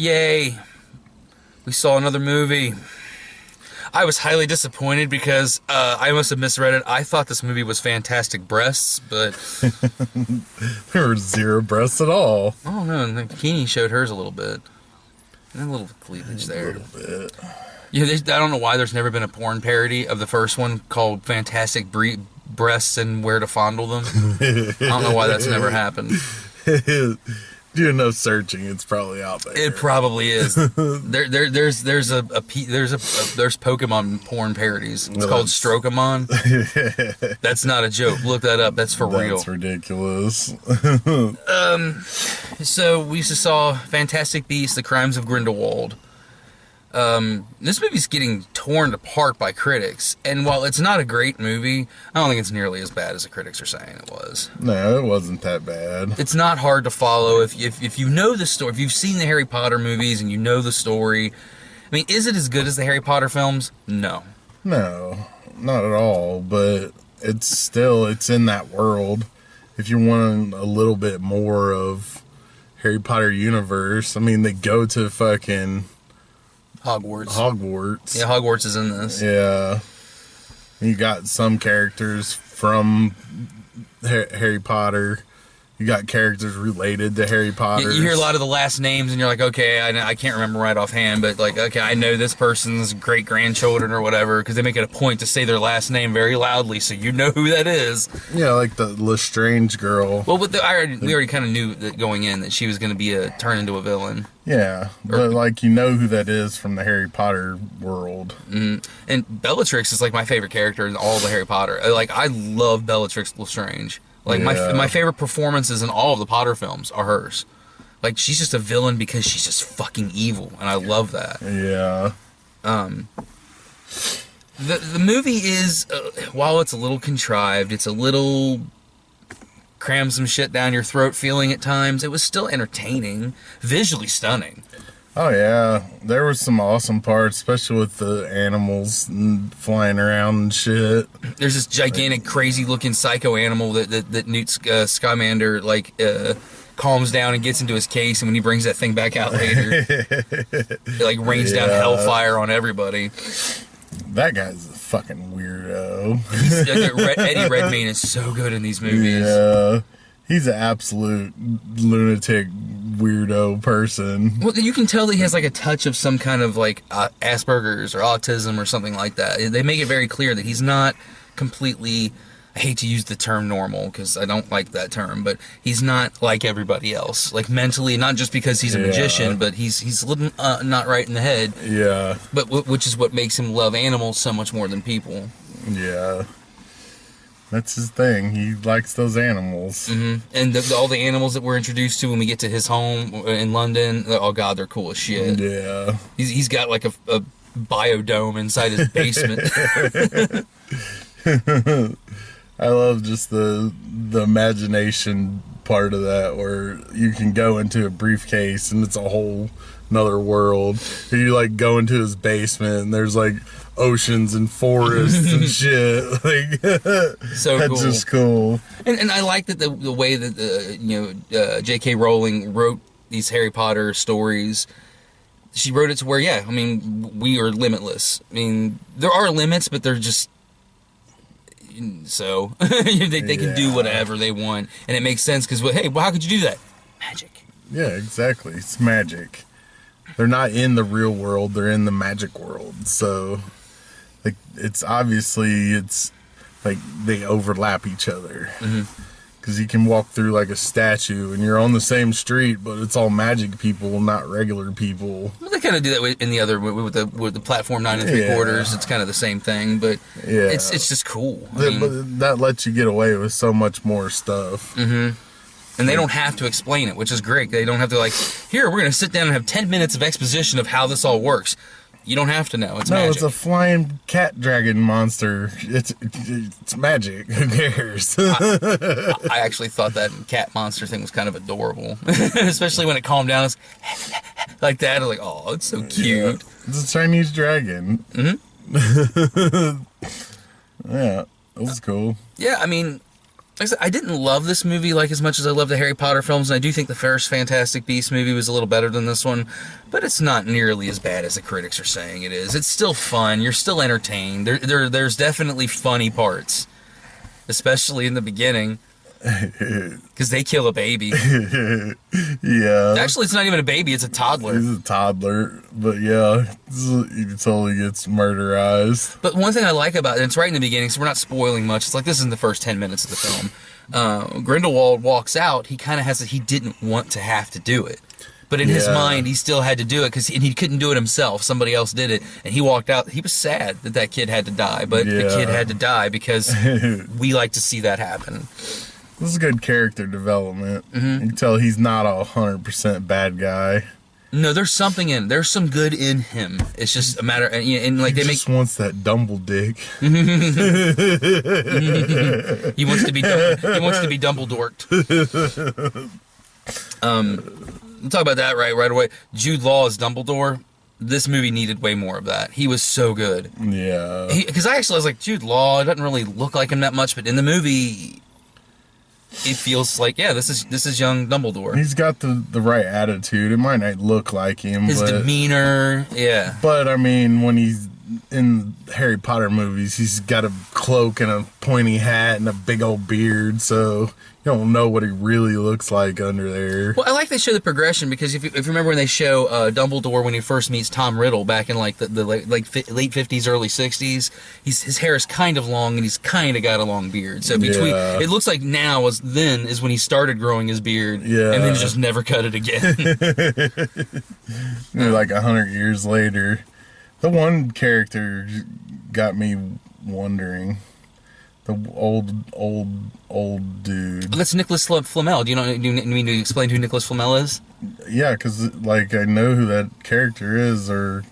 Yay! We saw another movie. I was highly disappointed because I must have misread it. I thought this movie was Fantastic Breasts, but There were zero breasts at all. oh no, and Keeney showed hers a little bit. And a little cleavage there. A little bit. Yeah, I don't know why there's never been a porn parody of the first one called Fantastic Breasts and Where to Fondle Them. I don't know why that's never happened. Do enough searching, it's probably out there. It probably is. There's Pokemon porn parodies. It's called Strokeamon. That's not a joke. Look that up. That's for real. That's ridiculous. So we just saw Fantastic Beasts: The Crimes of Grindelwald. This movie's getting torn apart by critics, and while it's not a great movie, I don't think it's nearly as bad as the critics are saying it was. No, it wasn't that bad. It's not hard to follow if you know the story, if you've seen the Harry Potter movies and you know the story. I mean, is it as good as the Harry Potter films? No. No, not at all, but it's in that world. If you want a little bit more of Harry Potter universe, I mean, they go to fucking Hogwarts. Yeah, Hogwarts is in this. Yeah. You got some characters from Harry Potter. You got characters related to Harry Potter. You hear a lot of the last names, and you're like, okay, I can't remember right offhand, but like, okay, I know this person's great-grandchildren or whatever, because they make it a point to say their last name very loudly, so you know who that is. Yeah, like the Lestrange girl. Well, we already kind of knew that going in that she was going to be turn into a villain. Yeah, but like, you know who that is from the Harry Potter world. And Bellatrix is like my favorite character in all the Harry Potter. Like, I love Bellatrix Lestrange. Like, my favorite performances in all of the Potter films are hers. Like, she's just a villain because she's just fucking evil, and I love that. Yeah. The movie is, while it's a little contrived, it's a little cram some shit down your throat feeling at times, it was still entertaining, visually stunning. Oh, yeah. There were some awesome parts, especially with the animals flying around and shit. There's this gigantic, crazy-looking psycho animal that Newt Scamander, like, calms down and gets into his case, and when he brings that thing back out later, it, like, rains down hellfire on everybody. That guy's a fucking weirdo. Eddie Redmayne is so good in these movies. Yeah. He's an absolute lunatic weirdo person. Well, you can tell that he has like a touch of some kind of like Asperger's or autism or something like that. They make it very clear that he's not completely, I hate to use the term normal because I don't like that term, but he's not like everybody else. Like mentally, not just because he's a magician, but he's living not right in the head. Yeah. But which is what makes him love animals so much more than people. Yeah. That's his thing. He likes those animals. Mm-hmm. And all the animals that we're introduced to when we get to his home in London, oh god, they're cool as shit. Yeah. He's got like a biodome inside his basement. I love just the imagination part of that, where you can go into a briefcase and it's a whole another world. Or you like go into his basement and there's like oceans and forests and shit. Like, so that's cool. just cool. And I like that the way that J.K. Rowling wrote these Harry Potter stories. She wrote it to where, yeah, I mean, we are limitless. I mean, there are limits, but they're just so they can do whatever they want, and it makes sense because, hey, well, how could you do that? Magic. Yeah, exactly. It's magic. They're not in the real world; they're in the magic world. So, like, it's obviously like they overlap each other. Because you can walk through like a statue and you're on the same street, but it's all magic people, not regular people. Well, they kind of do that in the other with the platform 9 3/4. It's kind of the same thing, but it's just cool. But that lets you get away with so much more stuff. And they don't have to explain it, which is great. They don't have to like, here, we're going to sit down and have 10 minutes of exposition of how this all works. You don't have to know. It's magic. It's a flying cat dragon monster. It's magic. Who cares? I actually thought that cat monster thing was kind of adorable, especially when it calmed down. It's like that. I was like, oh, it's so cute. Yeah. It's a Chinese dragon. Yeah, it was cool. Yeah, I mean, Like I said, I didn't love this movie like as much as I love the Harry Potter films, and I do think the first Fantastic Beasts movie was a little better than this one, but it's not nearly as bad as the critics are saying it is. It's still fun. You're still entertained. There's definitely funny parts, especially in the beginning, because they kill a baby. Yeah. Actually, it's not even a baby. It's a toddler. He's a toddler, but yeah, he totally gets murderized. But one thing I like about it, and it's right in the beginning, so we're not spoiling much. It's like this is in the first 10 minutes of the film. Grindelwald walks out. He kind of he didn't want to have to do it. But in his mind, he still had to do it because he couldn't do it himself. Somebody else did it. And he walked out. He was sad that kid had to die. But the kid had to die because we like to see that happen. This is good character development. Mm-hmm. You can tell he's not a 100% bad guy. No, there's something there's some good in him. It's just a matter, and like He just wants that dumble dick. He wants to be Dumbledorked. We'll talk about that right away. Jude Law as Dumbledore. This movie needed way more of that. He was so good. Yeah. Because I was like, Jude Law, it doesn't really look like him that much, but in the movie, it feels like, yeah, this is young Dumbledore. He's got the right attitude. It might not look like him. His demeanor, yeah. But, I mean, when he's in Harry Potter movies, he's got a cloak and a pointy hat and a big old beard, so you don't know what he really looks like under there. Well, I like they show the progression, because if you remember when they show Dumbledore when he first meets Tom Riddle back in like the late 50s, early 60s, his hair is kind of long and he's kind of got a long beard. So it looks like now is when he started growing his beard, and then just never cut it again. Like 100 years later. The one character got me wondering. The old dude. That's Nicholas Flamel. Do you mean to explain who Nicholas Flamel is? Yeah, because like I know who that character is, or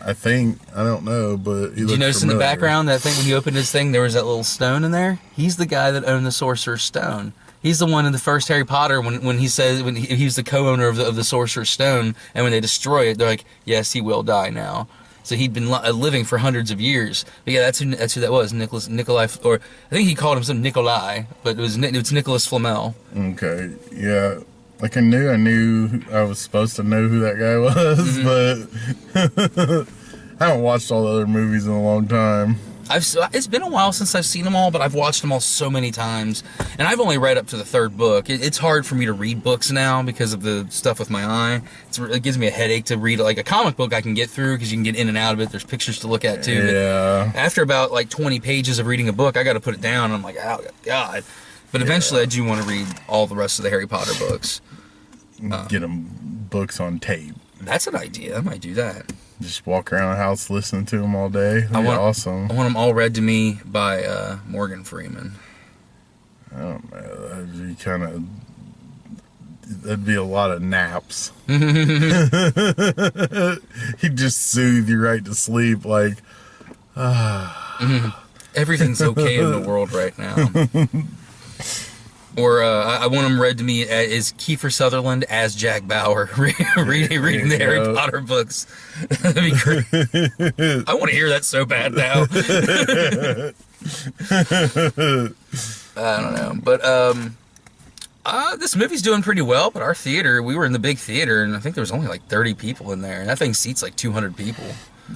I don't know, but he looks Did you notice familiar. in the background that thing when he opened his thing, there was that little stone in there? He's the guy that owned the Sorcerer's Stone. He's the one in the first Harry Potter when he was the co-owner of the Sorcerer's Stone, and when they destroy it, they're like, yes, he will die now. So he'd been living for hundreds of years. But yeah, that's who that was, Nikolai, or I think he called him some Nikolai, but it's Nicholas Flamel. Okay, yeah. Like I knew I was supposed to know who that guy was, but I haven't watched all the other movies in a long time. It's been a while since I've seen them all, but I've watched them all so many times, and I've only read up to the third book. It's hard for me to read books now because of the stuff with my eye. It gives me a headache to read. Like a comic book I can get through because you can get in and out of it. There's pictures to look at too. Yeah. But after about like 20 pages of reading a book, I got to put it down. And I'm like, oh God. But eventually I do want to read all the rest of the Harry Potter books. Get them books on tape. That's an idea. I might do that. Just walk around the house listening to them all day. That'd be awesome. I want them all read to me by Morgan Freeman. I don't know. That'd be a lot of naps. He'd just soothe you right to sleep, like, Everything's okay in the world right now. Or I want them read to me as Kiefer Sutherland as Jack Bauer reading the Harry Potter books. That'd be great. I want to hear that so bad now. I don't know, but this movie's doing pretty well. But our theater, we were in the big theater, and I think there was only like 30 people in there, and that thing seats like 200 people.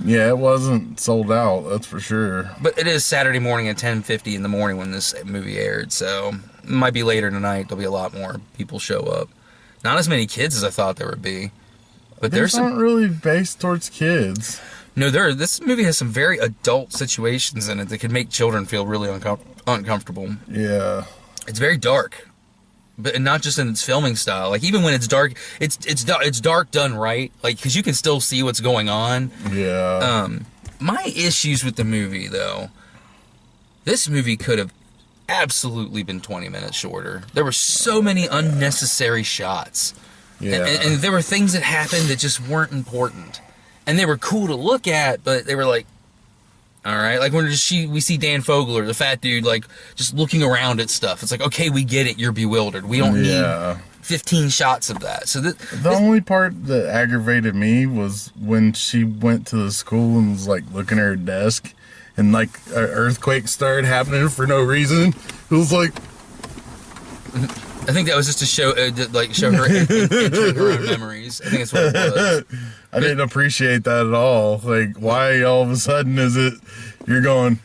Yeah, it wasn't sold out, that's for sure. But it is Saturday morning at 10:50 in the morning when this movie aired, so it might be later tonight. There'll be a lot more people show up. Not as many kids as I thought there would be. But These aren't really based towards kids. No, this movie has some very adult situations in it that could make children feel really uncomfortable. Yeah. It's very dark. But not just in its filming style. Like even when it's dark, it's dark done right. Like because you can still see what's going on. Yeah. My issues with the movie though, this movie could have absolutely been 20 minutes shorter. There were so many unnecessary shots. Yeah. And there were things that happened that just weren't important. And they were cool to look at, but they were like, all right, like when we see Dan Fogler, the fat dude, like just looking around at stuff. It's like, okay, we get it. You're bewildered. We don't need 15 shots of that. So the only part that aggravated me was when she went to the school and was like looking at her desk, and like an earthquake started happening for no reason. It was like, I think that was just to show, show her entering her own memories. I think that's what it was. I didn't appreciate that at all. Like, why all of a sudden is it you're going,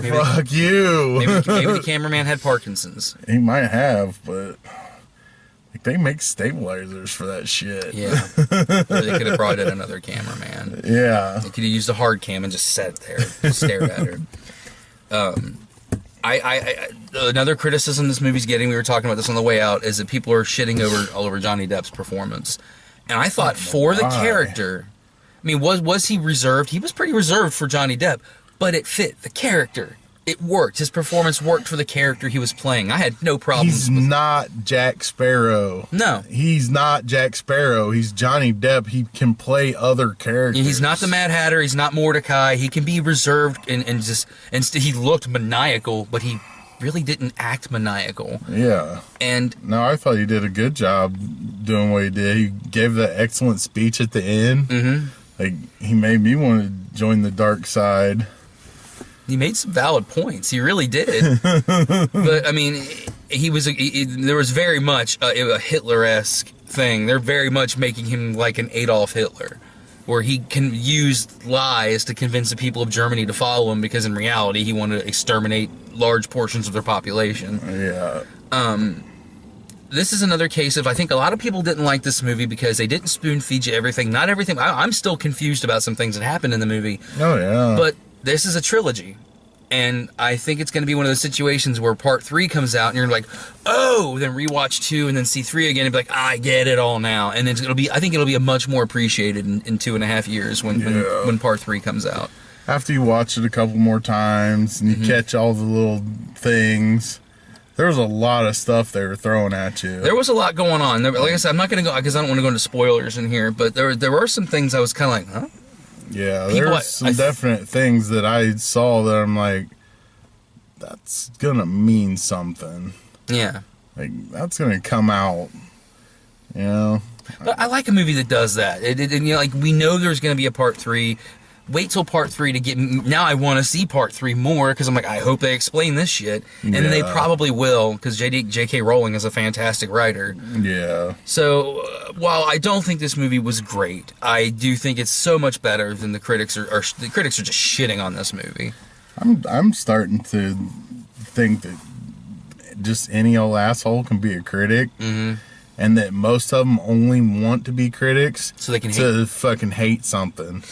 fuck you? Maybe the cameraman had Parkinson's. He might have, but like, they make stabilizers for that shit. Yeah. Or they could have brought in another cameraman. Yeah. They could have used a hard cam and just sat there, just stared at her. Another criticism this movie's getting, we were talking about this on the way out, is that people are shitting all over Johnny Depp's performance. And I thought for the character, I mean, was he reserved? He was pretty reserved for Johnny Depp, but it fit the character. It worked. His performance worked for the character he was playing. I had no problems. He's not Jack Sparrow. No. He's not Jack Sparrow. He's Johnny Depp. He can play other characters. He's not the Mad Hatter. He's not Mordecai. He can be reserved and he looked maniacal, but he really didn't act maniacal. Yeah. And no, I thought he did a good job doing what he did. He gave that excellent speech at the end. Mm-hmm. Like, he made me want to join the dark side. He made some valid points. He really did. But I mean, there was very much a Hitler-esque thing. They're very much making him like an Adolf Hitler, where he can use lies to convince the people of Germany to follow him, because in reality he wanted to exterminate large portions of their population. Yeah. This is another case of, I think a lot of people didn't like this movie because they didn't spoon feed you everything. Not everything. I'm still confused about some things that happened in the movie. Oh, yeah. But this is a trilogy. And I think it's going to be one of those situations where part 3 comes out and you're like, oh, then rewatch 2 and then see 3 again and be like, I get it all now. And I think it'll be a much more appreciated in 2.5 years when part 3 comes out. After you watch it a couple more times and you catch all the little things, there was a lot of stuff they were throwing at you. There was a lot going on. Like I said, I'm not going to go, because I don't want to go into spoilers in here, but there were some things I was kind of like, huh? Yeah, there's some definite things that I saw that I'm like, that's gonna mean something. Yeah. Like, that's gonna come out, you know? But I like a movie that does that. Like, we know there's gonna be a part 3. Wait till part 3 to get... Now I want to see part 3 more, because I'm like, I hope they explain this shit. And then they probably will, because J.K. Rowling is a fantastic writer. Yeah. So, while I don't think this movie was great, I do think it's so much better than the critics are just shitting on this movie. I'm starting to think that just any old asshole can be a critic. Mm-hmm. And that most of them only want to be critics so they can fucking hate something.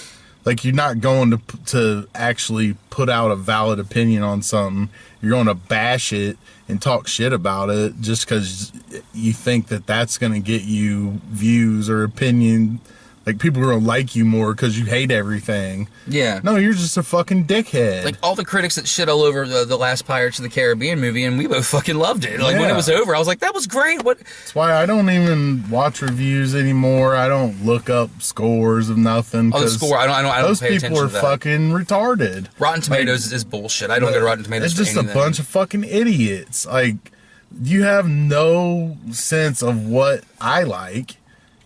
Like, you're not going to actually put out a valid opinion on something. You're going to bash it and talk shit about it just because you think that that's going to get you views or opinion. Like, people are going to like you more because you hate everything. Yeah. No, you're just a fucking dickhead. Like, all the critics that shit all over the last Pirates of the Caribbean movie, and we both fucking loved it. Like, when it was over, I was like, that was great. What? That's why I don't even watch reviews anymore. I don't look up scores of nothing. Oh, the score. I don't those pay people are attention to that. fucking retarded. Rotten Tomatoes is bullshit. I don't go to Rotten Tomatoes It's for just anything. a bunch of fucking idiots. Like, you have no sense of what I like.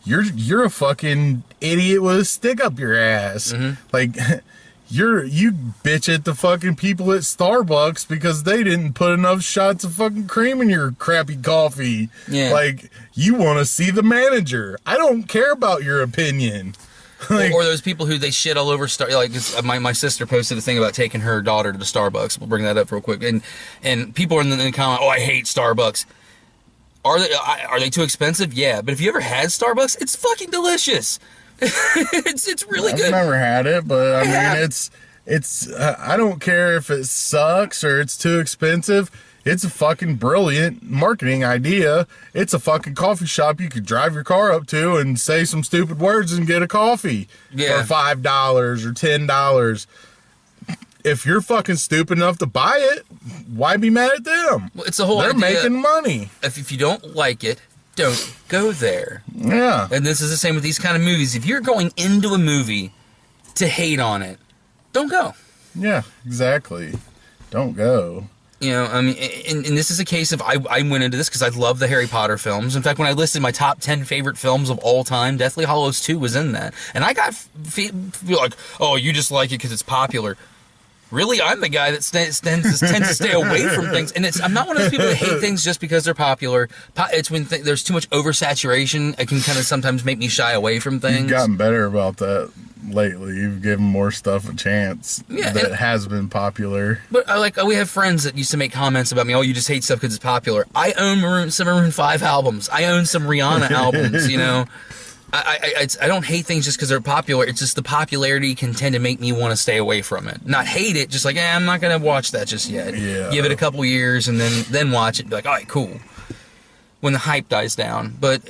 You're a fucking idiot with a stick up your ass. Mm-hmm. Like, you bitch at the fucking people at Starbucks because they didn't put enough shots of fucking cream in your crappy coffee. Yeah. Like, you want to see the manager. I don't care about your opinion. Like, or those people who they shit all over. Like, my sister posted a thing about taking her daughter to the Starbucks. We'll bring that up real quick. And people are in the comment, oh, I hate Starbucks. Are they too expensive? Yeah, but if you ever had Starbucks, it's fucking delicious. it's really good. I've never had it, but I mean, it's I don't care if it sucks or it's too expensive. It's a fucking brilliant marketing idea. It's a fucking coffee shop you could drive your car up to and say some stupid words and get a coffee for $5 or $10. If you're fucking stupid enough to buy it, why be mad at them? Well, it's the whole They're idea, making money. If you don't like it, don't go there. Yeah. And this is the same with these kind of movies. If you're going into a movie to hate on it, don't go. Yeah, exactly. Don't go. You know, I mean, and this is a case of I went into this because I love the Harry Potter films. In fact, when I listed my top 10 favorite films of all time, Deathly Hallows 2 was in that. And I got feel like, oh, you just like it because it's popular. really, I'm the guy that tends to stay away from things. And I'm not one of those people that hate things just because they're popular. It's when there's too much oversaturation. It can kind of sometimes make me shy away from things. You've gotten better about that lately. You've given more stuff a chance that has been popular. But we have friends that used to make comments about me. Oh, you just hate stuff because it's popular. I own some Maroon 5 albums. I own some Rihanna albums. You know. I don't hate things just because they're popular. It's just the popularity can tend to make me want to stay away from it. Not hate it, just like, I'm not going to watch that just yet. Yeah. Give it a couple years and then watch it and be like, all right, cool. When the hype dies down. But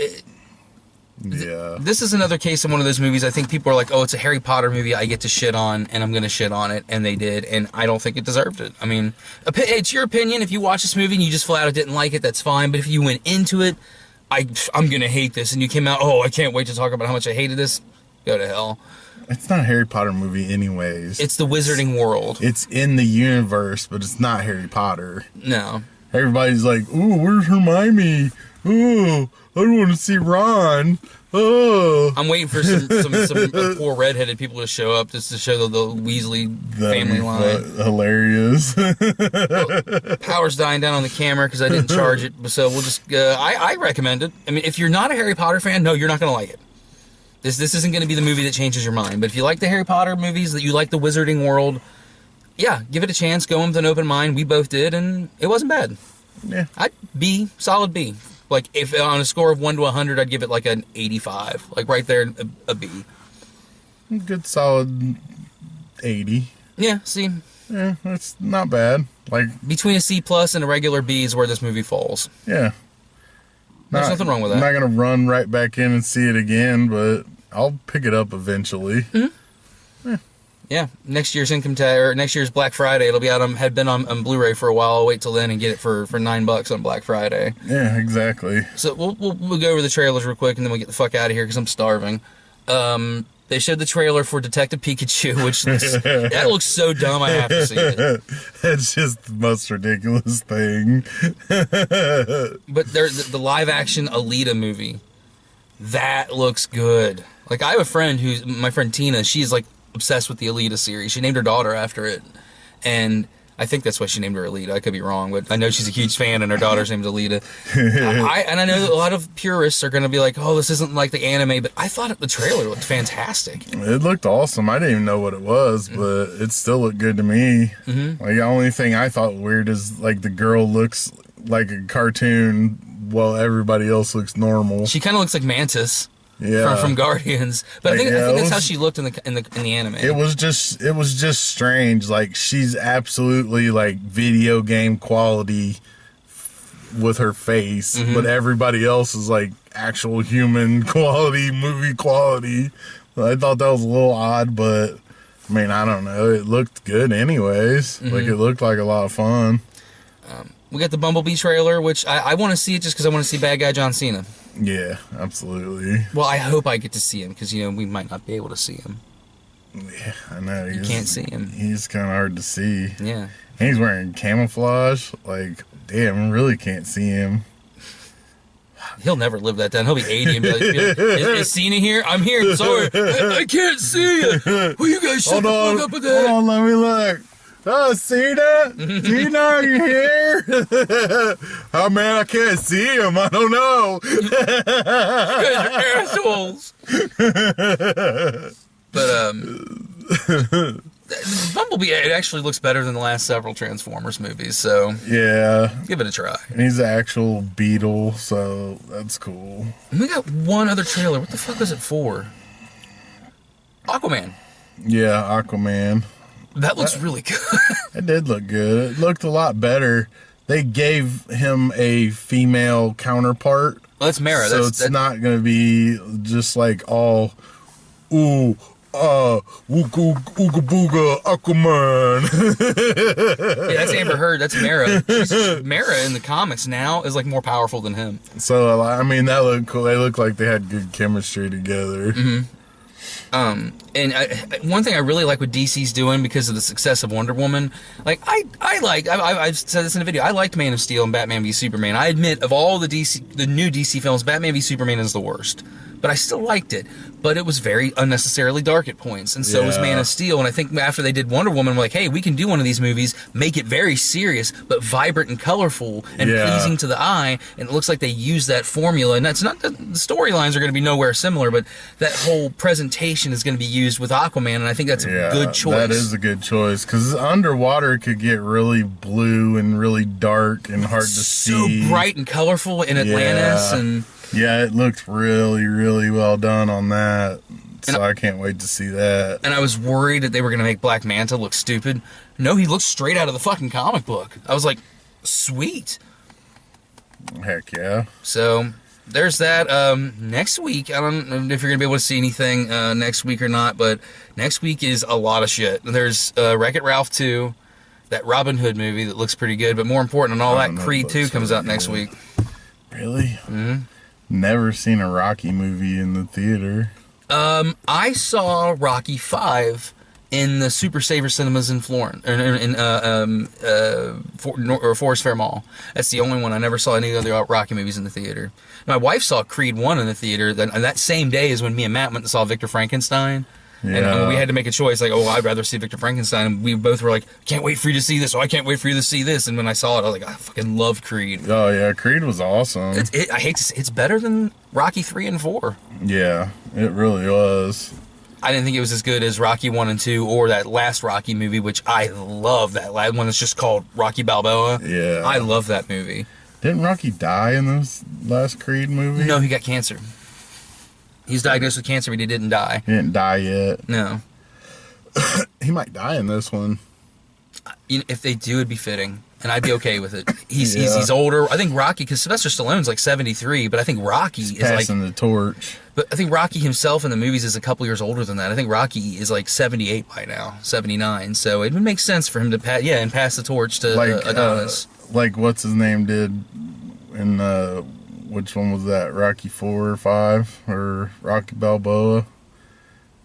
this is another case of one of those movies I think people are like, oh, it's a Harry Potter movie I get to shit on, and I'm going to shit on it. And they did, and I don't think it deserved it. I mean, it's your opinion. If you watch this movie and you just flat out didn't like it, that's fine. But if you went into it, I'm going to hate this, and you came out, oh, I can't wait to talk about how much I hated this, go to hell. It's not a Harry Potter movie anyways. It's the Wizarding World. It's in the universe, but it's not Harry Potter. No. Everybody's like, ooh, where's Hermione? Ooh, I want to see Ron. Oh. I'm waiting for some poor redheaded people to show up just to show the Weasley family line. Hilarious. Well, power's dying down on the camera because I didn't charge it, so we'll just. I recommend it. I mean, if you're not a Harry Potter fan, no, you're not going to like it. This isn't going to be the movie that changes your mind. But if you like the Harry Potter movies, that you like the Wizarding World, yeah, give it a chance. Go in with an open mind. We both did, and it wasn't bad. Yeah. Solid B. Like, if on a score of 1 to 100, I'd give it like an 85. Like, right there, a B. Good solid 80. Yeah, see? Yeah, that's not bad. Like, between a C plus and a regular B is where this movie falls. Yeah. There's nothing wrong with that. I'm not going to run right back in and see it again, but I'll pick it up eventually. Mm-hmm. Yeah, next year's next year's Black Friday, it'll be out had been on Blu-ray for a while. I'll wait till then and get it for $9 on Black Friday. Yeah, exactly. So we'll go over the trailers real quick and then we'll get the fuck out of here because I'm starving. They showed the trailer for Detective Pikachu, which that looks so dumb. I have to see it. It's just the most ridiculous thing. But the live action Alita movie, that looks good. Like, I have a friend my friend Tina. She's like obsessed with the Alita series. She named her daughter after it, and I think that's why she named her Alita. I could be wrong, but I know she's a huge fan, and her daughter's name's Alita. I know that a lot of purists are going to be like, oh, this isn't like the anime, but I thought the trailer looked fantastic. It looked awesome. I didn't even know what it was, but it still looked good to me. Mm-hmm. Like, the only thing I thought weird is, like, the girl looks like a cartoon while everybody else looks normal. She kind of looks like Mantis. Yeah. From Guardians, but I think that's how she looked in the anime. It was just strange. Like, she's absolutely like video game quality with her face, mm-hmm. but everybody else is like actual human quality, movie quality. I thought that was a little odd, but I mean, I don't know. It looked good anyways. Mm-hmm. Like, it looked like a lot of fun. We got the Bumblebee trailer, which I want to see it just because I want to see bad guy John Cena. Yeah, absolutely. Well, I hope I get to see him because, we might not be able to see him. Yeah, I know. You can't see him. He's kind of hard to see. Yeah. And he's wearing camouflage. Like, damn, I really can't see him. He'll never live that down. He'll be 80 and be like, is Cena here? I'm here. Sorry. I can't see you. Well, you guys shut the fuck up with that. Hold on, let me look. Oh, Cena? Cena, are you here? Oh, man, I can't see him. I don't know. You guys are assholes. But, Bumblebee, it actually looks better than the last several Transformers movies, so... Yeah. Give it a try. And he's an actual beetle, so that's cool. And we got one other trailer. What the fuck was it for? Aquaman. Yeah, Aquaman. That looks really good. It did look good. It looked a lot better. They gave him a female counterpart. Well, that's Mara. So it's not going to be just like all, ooga booga, Aquaman. Yeah, that's Amber Heard. That's Mara. Mara in the comics now is like more powerful than him. So, I mean, that looked cool. They looked like they had good chemistry together. Mm-hmm. And one thing I really like what DC's doing because of the success of Wonder Woman, like I've said this in a video, I liked Man of Steel and Batman v Superman. I admit, of all the new DC films, Batman v Superman is the worst. but I still liked it. But it was very unnecessarily dark at points, and so was Yeah. Man of Steel. And I think after they did Wonder Woman, we're like, hey, we can do one of these movies, make it very serious, but vibrant and colorful and Yeah. pleasing to the eye. And it looks like they use that formula. And that's not the storylines are going to be nowhere similar, but that whole presentation is going to be used with Aquaman, and I think that's a good choice. That is a good choice, because underwater could get really blue and really dark and hard to so see. bright and colorful in Atlantis, Yeah. and Yeah, it looked really, really well done on that. So I can't wait to see that. I was worried that they were going to make Black Manta look stupid. No, he looks straight out of the fucking comic book. I was like, sweet. Heck yeah. So there's that. Next week, I don't know if you're going to be able to see anything next week or not, but next week is a lot of shit. There's Wreck-It Ralph 2, that Robin Hood movie that looks pretty good, but more important than all that, Creed 2 comes out next week. Really? Mm-hmm. Never seen a Rocky movie in the theater. I saw Rocky 5 in the Super Saver Cinemas in Florence, or Forest Fair Mall. That's the only one. I never saw any other Rocky movies in the theater. My wife saw Creed 1 in the theater. That same day is when me and Matt went and saw Victor Frankenstein. And we had to make a choice, like, I'd rather see Victor Frankenstein. And we both were like, can't wait for you to see this, or I can't wait for you to see this. And when I saw it, I was like, I fucking love Creed. Oh, yeah, Creed was awesome. I hate to say, it's better than Rocky 3 and 4. Yeah, it really was. I didn't think it was as good as Rocky 1 and 2 or that last Rocky movie, which I love. That last one that's just called Rocky Balboa. Yeah. I love that movie. Didn't Rocky die in this last Creed movie? No, he got cancer. He's diagnosed with cancer, but he didn't die. He didn't die yet. No. He might die in this one. If they do, it'd be fitting, and I'd be okay with it. He's older. I think Rocky, because Sylvester Stallone's like 73, but I think Rocky is like passing the torch. But I think Rocky himself in the movies is a couple years older than that. I think Rocky is like 78 by now, 79. So it would make sense for him to pass the torch to Adonis. Like what's his name did in which one was that? Rocky 4 or 5 or Rocky Balboa?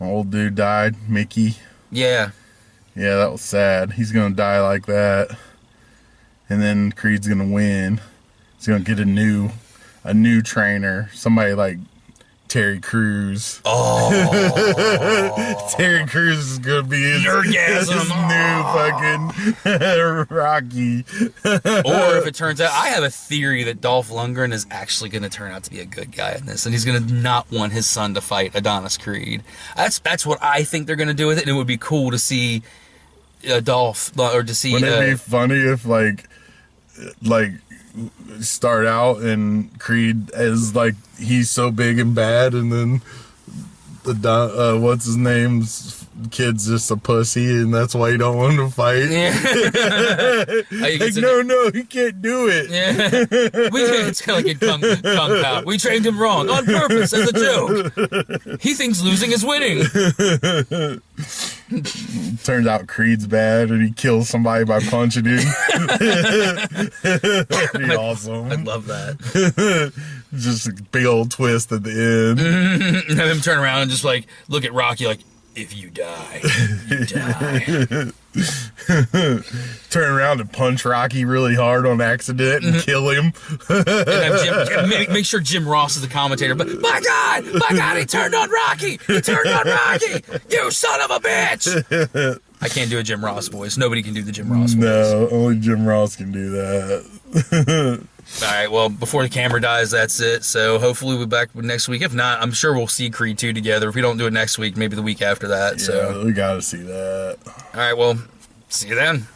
My old dude died, Mickey. Yeah. Yeah, that was sad. He's gonna die like that, and then Creed's gonna win. He's gonna get a new trainer, somebody like Terry Crews. Oh, Terry Crews is gonna be his new fucking Rocky. Or if it turns out, I have a theory that Dolph Lundgren is actually going to turn out to be a good guy in this, and he's going to not want his son to fight Adonis Creed. That's what I think they're going to do with it, and it would be cool to see Dolph, or to see. Wouldn't it be funny if like start out and Creed as like he's so big and bad, and then the what's his name's kid's just a pussy, and that's why you don't want him to fight. Yeah. Like no, he can't do it. Yeah. It's kind of like in Kung Pao. We trained him wrong on purpose as a joke. He thinks losing is winning. Turns out Creed's bad, and he kills somebody by punching him. That'd be awesome. I'd love that. Just a big old twist at the end. And have him turn around and just like look at Rocky like, if you die, you die. Turn around and punch Rocky really hard on accident and kill him. And have make sure Jim Ross is the commentator. But my God, he turned on Rocky! He turned on Rocky! You son of a bitch! I can't do a Jim Ross voice. Nobody can do the Jim Ross voice. No, only Jim Ross can do that. All right, well, before the camera dies, that's it. So hopefully we'll be back next week. If not, I'm sure we'll see Creed 2 together. If we don't do it next week, maybe the week after that. Yeah, So we gotta see that. all right, well, see you then.